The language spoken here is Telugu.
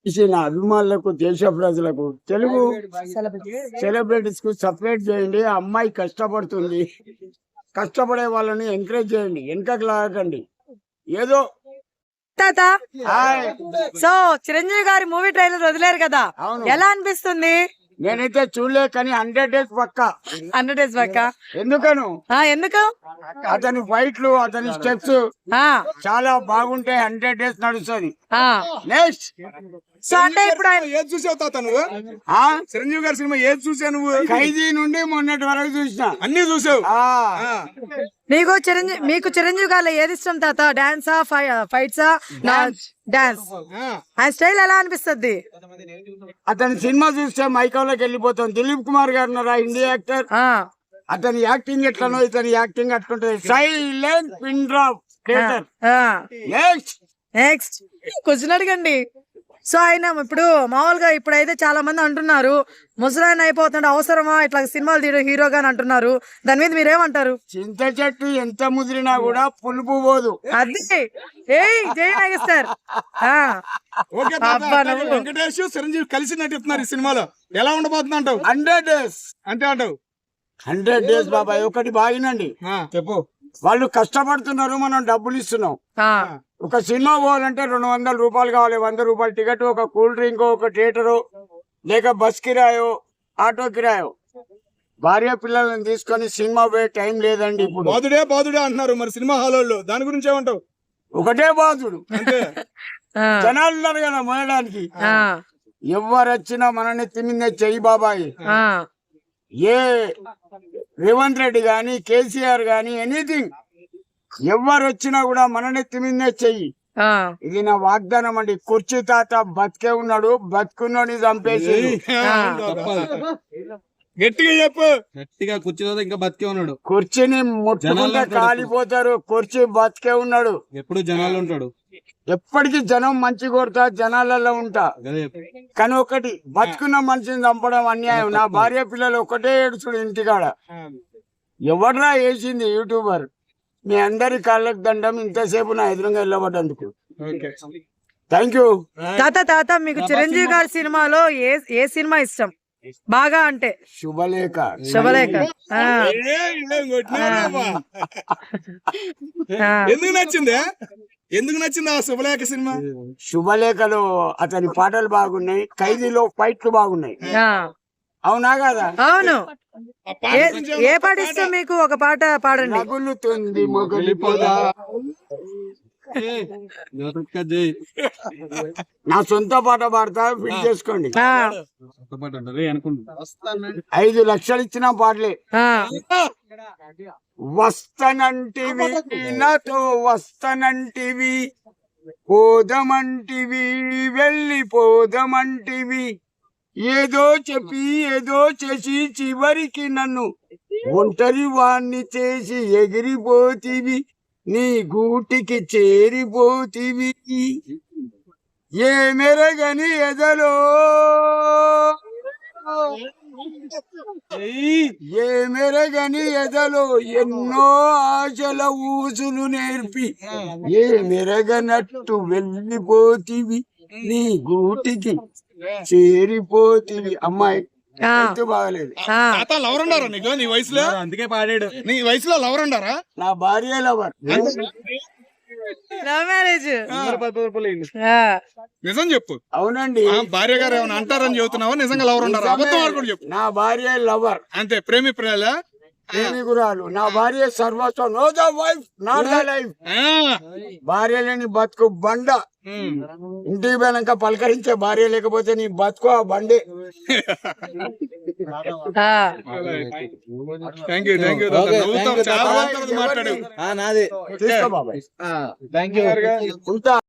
చేసిన అభిమానులకు, దేశ ప్రజలకు, తెలుగు సెలబ్రిటీస్ కు సపరేట్ చేయండి. ఆ అమ్మాయి కష్టపడుతుంది, కష్టపడే వాళ్ళని ఎంకరేజ్ చేయండి, వెనకకు లాగకండి. ఏదో తాత హాయ్. సో చిరంజీవి గారి మూవీ ట్రైలర్ వదిలేరు కదా, అవును. ఎలా అనిపిస్తుంది? నేనైతే చూడలే, కానీ 100 days పక్కా. 100 days పక్క ఎందుకను ఎందుకు? అతని ఫైట్లు, అతని స్టెప్స్ ఆ, చాలా బాగుంటాయి. 100 days నడుస్తుంది. ఆ. నెక్స్ట్ సో అంటే ఇప్పుడు ఆయన ఏది చూసావు తాత నువ్వు? చిరంజీవి గారి సినిమా ఏది చూసావు నువ్వు? ఖైదీ నుండి మొన్నటి వరకు చూసిన. అన్ని చూసావు. మీకు చిరంజీవి గారిలో ఏది ఇష్టం తాత? డాన్సా, ఫైట్సా? డాన్స్. ఆయన స్టైల్ ఎలా అనిపిస్తుంది? అతని సినిమా చూస్తే మైకంలోకి వెళ్ళిపోతాం. దిలీప్ కుమార్ గారు ఉన్నారా, ఇండియా యాక్టర్. ఆ, అతని యాక్టింగ్ ఎట్లనో ఇతని యాక్టింగ్ అట్లుంటది. Silent pin drop theatre. ఆ. నెక్స్ట్ నెక్స్ట్ క్వశ్చన్ అడగండి. సో ఆయన ఇప్పుడు మామూలుగా ఇప్పుడైతే చాలా మంది అంటున్నారు ముసలాయన అయిపోతున్నాడు, అవసరమా ఇట్లా సినిమాలు తీయడం హీరోగా అని అంటున్నారు. దాని మీద మీరేమంటారు? చింత చెట్టు ఎంత ముదిరినా కూడా పులుపు పోదు. అది జై నాగేశ్వర్. ఓకే తాత, అబ్బా నువ్వు. వెంకటేష్ చిరంజీవి కలిసి నటిస్తున్నారు ఈ సినిమాలో. ఎలా ఉండబోతుంది అంటావు? 100 days. అంటే అంటావు 100 days బాబాయ్. ఒకటి బాగినండి, చెప్పు. వాళ్ళు కష్టపడుతున్నారు, మనం డబ్బులు ఇస్తున్నాం. ఒక సినిమా పోవాలంటే 200 రూపాయలు కావాలి. 100 రూపాయలు టికెట్, ఒక కూల్ డ్రింక్, ఒక థియేటరు, లేక బస్ కిరాయో, ఆటో కిరాయో. భార్య పిల్లలను తీసుకొని సినిమా పోయే టైం లేదండి ఇప్పుడు. బాదుడే అంటున్నారు మరి సినిమా హాల్ వాళ్ళు. దాని గురించి ఏమంటావు? ఒకటే బాధుడు. అంతే. జనాలు ఉన్నారు కదా మోయడానికి. ఎవరు వచ్చినా మనని తిమ్మిందే చెయ్యి బాబాయ్. ఏ రేవంత్ రెడ్డి గాని, కేసీఆర్ గాని, ఎనీథింగ్ ఎవరు వచ్చినా కూడా మనని తిమ్మిందే చెయ్యి. ఇది నా వాగ్దానం అండి. కుర్చీ తాత బతికే ఉన్నాడు, బతుకున్నాడు చంపేసి. గట్టిగా చెప్పు. గట్టిగా కూర్చుని ఇంకా బతికే ఉన్నాడు. కుర్చీని ముట్టుకుంటే కాలిపోతారు. కుర్చీ బతికే ఉన్నాడు. ఎప్పుడు జనాలు ఉంటాడు. ఎప్పటికీ జనం మంచి కొడతా, జనాలలో ఉంటా. కానీ ఒకటి, బతుకున్న మనిషిని చంపడం అన్యాయం. నా భార్య పిల్లలు ఒకటే ఏడుచుడు ఇంటికాడ. ఎవడ్రా వేసింది యూట్యూబర్? మీ అందరి కాళ్ళకు దండం. ఇంతసేపు నా ఎదురుగా వెళ్ళబడ్డందుకు థ్యాంక్ యూ. తాత మీకు చిరంజీవి గారి సినిమాలో ఏ సినిమా ఇష్టం బాగా? అంటే శుభలేఖ. శుభలేఖ. ఎందుకు నచ్చింది ఆ శుభలేఖ సినిమా? శుభలేఖలో అతని పాటలు బాగున్నాయి, ఖైదీలో ఫైట్లు బాగున్నాయి. అవునా కదా? అవును. ఏ పాట ఇష్టం మీకు? ఒక పాట పాడండి. రగులుతుంది మొగలి పొద. నా సొంత పాట పాడతా, ఫిట్ చేసుకోండి. 5 లక్షలు ఇచ్చిన పాటలే. వస్తనంటివి నాతో, వస్తనంటివి, పోదమంటివి, వెళ్ళిపోదమంటివి, ఏదో చెప్పి ఏదో చేసి చివరికి నన్ను ఒంటరి వాణ్ణి చేసి ఎగిరిపోతివి, నీ గూటికి చేరిపోతివి. ఏ మెరగని ఎదలో, ఏ మెరగని ఎదలో ఎన్నో ఆశల ఊసులు నేర్పి, ఏ మెరగనట్టు వెళ్ళిపోతివి, నీ గూటికి చేరిపోతివి. అమ్మాయి బాగలేదు. లవర్ ఉండారా నీకు? నీ వయసులో అందుకే పాడాడు. నీ వయసులో లవర్ ఉండారా? నా భార్య లవర్. Love marriage. నిజం చెప్పు. అవునండి. భార్య గారు ఏమైనా అంటారని చెబుతున్నావా? నిజంగా లవర్ ఉండారా? అబద్ధం ఆడుకోండి చెప్పు. నా భార్య లవర్. అంతే, ప్రేమికురాలా? ప్రేమికురాలు. నా భార్య సర్వస్వం. Know the wife not the life. భార్య లేని బతుకు బండ. ఇంటికి పోయినాక పలకరించే భార్య లేకపోతే నీ బతుకు ఆ బండే. Thank you. చాలా మాట్లాడు. నాదే. తీసుకో బాబాయ్. Thank you. ఉంటా.